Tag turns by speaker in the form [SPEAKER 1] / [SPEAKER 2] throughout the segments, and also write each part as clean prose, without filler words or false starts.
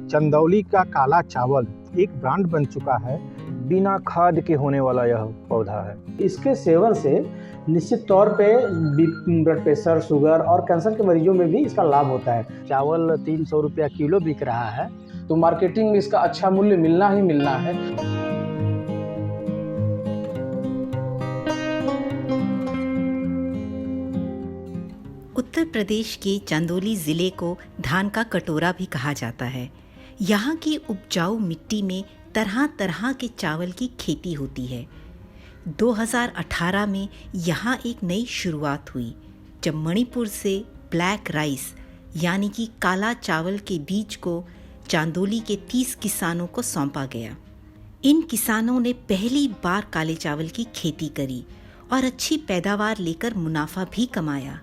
[SPEAKER 1] चंदौली का काला चावल एक ब्रांड बन चुका है। बिना खाद के होने वाला यह पौधा है।
[SPEAKER 2] इसके सेवन से निश्चित तौर पे ब्लड प्रेशर, शुगर और कैंसर के मरीजों में भी इसका लाभ होता है।
[SPEAKER 3] चावल 300 रुपया किलो बिक रहा है,
[SPEAKER 2] तो मार्केटिंग में इसका अच्छा मूल्य मिलना ही मिलना है।
[SPEAKER 4] उत्तर प्रदेश के चंदौली ज़िले को धान का कटोरा भी कहा जाता है। यहाँ की उपजाऊ मिट्टी में तरह तरह के चावल की खेती होती है। 2018 में यहाँ एक नई शुरुआत हुई जब मणिपुर से ब्लैक राइस यानी कि काला चावल के बीज को चांदौली के 30 किसानों को सौंपा गया। इन किसानों ने पहली बार काले चावल की खेती करी और अच्छी पैदावार लेकर मुनाफा भी कमाया।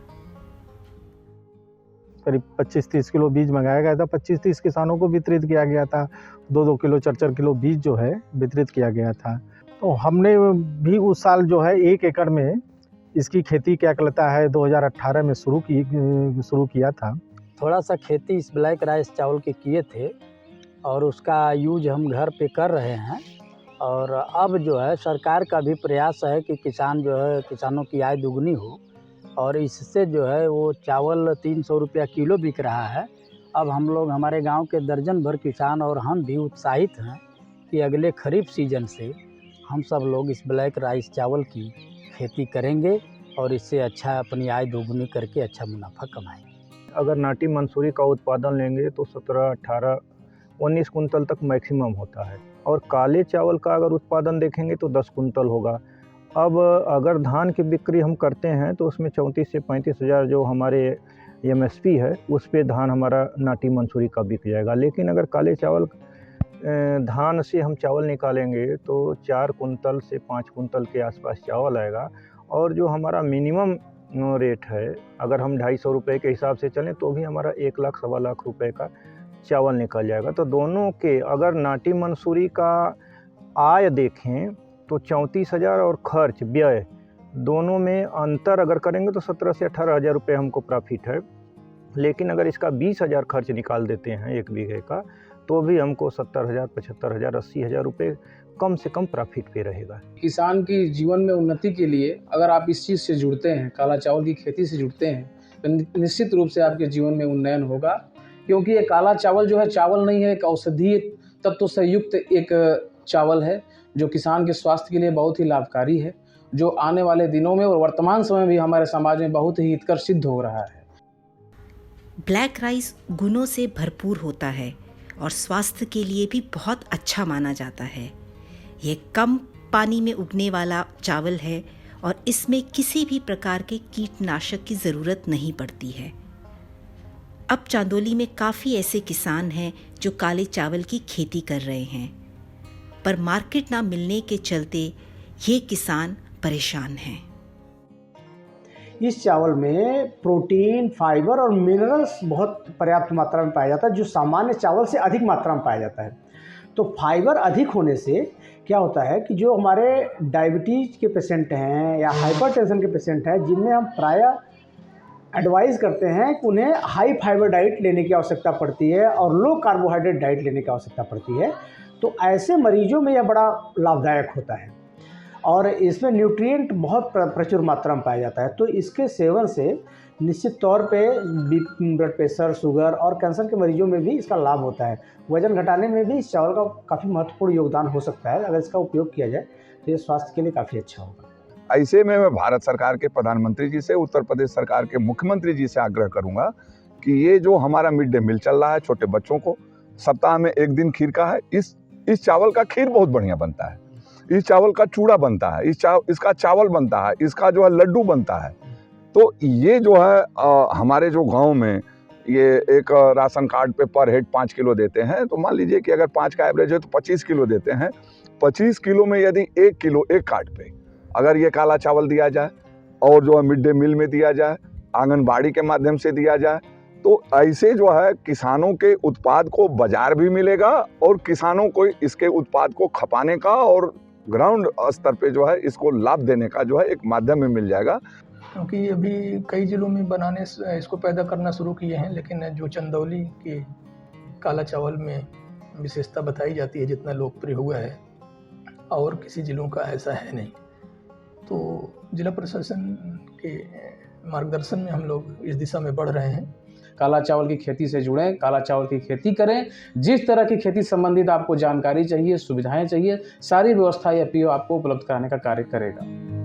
[SPEAKER 1] करीब 25-30 किलो बीज मंगाया गया था। 25-30 किसानों को वितरित किया गया था। 2-2 किलो 4-4 किलो बीज जो है वितरित किया गया था। तो हमने भी उस साल जो है 1 एकड़ में इसकी खेती क्या कहता है 2018 में शुरू किया था।
[SPEAKER 3] थोड़ा सा खेती इस ब्लैक राइस चावल के किए थे और उसका यूज हम घर पे कर रहे हैं। और अब जो है सरकार का भी प्रयास है कि किसानों की आय दुगनी हो, और इससे जो है वो चावल 300 रुपया किलो बिक रहा है। अब हम लोग, हमारे गांव के दर्जन भर किसान और हम भी उत्साहित हैं कि अगले खरीफ सीजन से हम सब लोग इस ब्लैक राइस चावल की खेती करेंगे और इससे अच्छा अपनी आय दोगुनी करके अच्छा मुनाफा कमाएंगे।
[SPEAKER 1] अगर नाटी मंसूरी का उत्पादन लेंगे तो 17, 18, 19 कुंटल तक मैक्सिमम होता है, और काले चावल का अगर उत्पादन देखेंगे तो 10 कुंटल होगा। अब अगर धान की बिक्री हम करते हैं तो उसमें 34 से 35 हज़ार जो हमारे MSP है उस पे धान हमारा नाटी मंसूरी का बिक जाएगा। लेकिन अगर काले चावल धान से हम चावल निकालेंगे तो 4 कुंटल से 5 कुंटल के आसपास चावल आएगा, और जो हमारा मिनिमम रेट है अगर हम 250 रुपये के हिसाब से चलें तो भी हमारा 1 लाख 1.25 लाख रुपए का चावल निकल जाएगा। तो दोनों के अगर नाटी मंसूरी का आय देखें तो 34,000 और खर्च व्यय दोनों में अंतर अगर करेंगे तो 17 से 18 हज़ार रुपये हमको प्रॉफिट है। लेकिन अगर इसका 20,000 खर्च निकाल देते हैं 1 बीघे का तो भी हमको 70,000, 75,000, 80,000 रुपये कम से कम प्रॉफिट पे रहेगा।
[SPEAKER 2] किसान की जीवन में उन्नति के लिए अगर आप इस चीज़ से जुड़ते हैं, काला चावल की खेती से जुड़ते हैं, तो निश्चित रूप से आपके जीवन में उन्नयन होगा। क्योंकि ये काला चावल जो है चावल नहीं है, एक औषधीय तत्व से युक्त एक चावल है जो किसान के स्वास्थ्य के लिए बहुत ही लाभकारी है, जो आने वाले दिनों में और वर्तमान समय में भी हमारे समाज में बहुत ही हितकर सिद्ध हो रहा है।
[SPEAKER 4] ब्लैक राइस गुणों से भरपूर होता है और स्वास्थ्य के लिए भी बहुत अच्छा माना जाता है। यह कम पानी में उगने वाला चावल है और इसमें किसी भी प्रकार के कीटनाशक की ज़रूरत नहीं पड़ती है। अब चांदौली में काफ़ी ऐसे किसान हैं जो काले चावल की खेती कर रहे हैं, पर मार्केट ना मिलने के चलते ये किसान परेशान हैं।
[SPEAKER 2] इस चावल में प्रोटीन, फाइबर और मिनरल्स बहुत पर्याप्त मात्रा में पाया जाता है, जो सामान्य चावल से अधिक मात्रा में पाया जाता है। तो फाइबर अधिक होने से क्या होता है कि जो हमारे डायबिटीज़ के पेशेंट हैं या हाइपरटेंशन के पेशेंट हैं, जिनमें हम प्रायः एडवाइज़ करते हैं कि उन्हें हाई फाइबर डाइट लेने की आवश्यकता पड़ती है और लो कार्बोहाइड्रेट डाइट लेने की आवश्यकता पड़ती है, तो ऐसे मरीजों में यह बड़ा लाभदायक होता है और इसमें न्यूट्रिएंट बहुत प्रचुर मात्रा में पाया जाता है। तो इसके सेवन से निश्चित तौर पे ब्लड प्रेशर, शुगर और कैंसर के मरीजों में भी इसका लाभ होता है। वज़न घटाने में भी इस चावल का काफ़ी महत्वपूर्ण योगदान हो सकता है। अगर इसका उपयोग किया जाए तो ये स्वास्थ्य के लिए काफ़ी अच्छा होगा।
[SPEAKER 5] ऐसे में मैं भारत सरकार के प्रधानमंत्री जी से, उत्तर प्रदेश सरकार के मुख्यमंत्री जी से आग्रह करूंगा कि ये जो हमारा मिड डे मील चल रहा है छोटे बच्चों को, सप्ताह में 1 दिन खीर का है, इस चावल का खीर बहुत बढ़िया बनता है, इस चावल का चूड़ा बनता है, इसका चावल बनता है, इसका जो है लड्डू बनता है। तो ये जो है हमारे जो गांव में ये एक राशन कार्ड पे पर हेड 5 किलो देते हैं, तो मान लीजिए कि अगर 5 का एवरेज है तो 25 किलो देते हैं। 25 किलो में यदि 1 किलो एक कार्ड पे अगर ये काला चावल दिया जाए और जो है मिड डे मील में दिया जाए, आंगनबाड़ी के माध्यम से दिया जाए, तो ऐसे जो है किसानों के उत्पाद को बाजार भी मिलेगा और किसानों को इसके उत्पाद को खपाने का और ग्राउंड स्तर पे जो है इसको लाभ देने का जो है एक माध्यम में मिल जाएगा।
[SPEAKER 6] क्योंकि अभी कई ज़िलों में बनाने इसको पैदा करना शुरू किए हैं, लेकिन जो चंदौली के काला चावल में विशेषता बताई जाती है, जितना लोकप्रिय हुआ है, और किसी ज़िलों का ऐसा है नहीं। तो जिला प्रशासन के मार्गदर्शन में हम लोग इस दिशा में बढ़ रहे हैं।
[SPEAKER 7] काला चावल की खेती से जुड़ें, काला चावल की खेती करें। जिस तरह की खेती संबंधित आपको जानकारी चाहिए, सुविधाएं चाहिए, सारी व्यवस्था यह पीओ आपको उपलब्ध कराने का कार्य करेगा।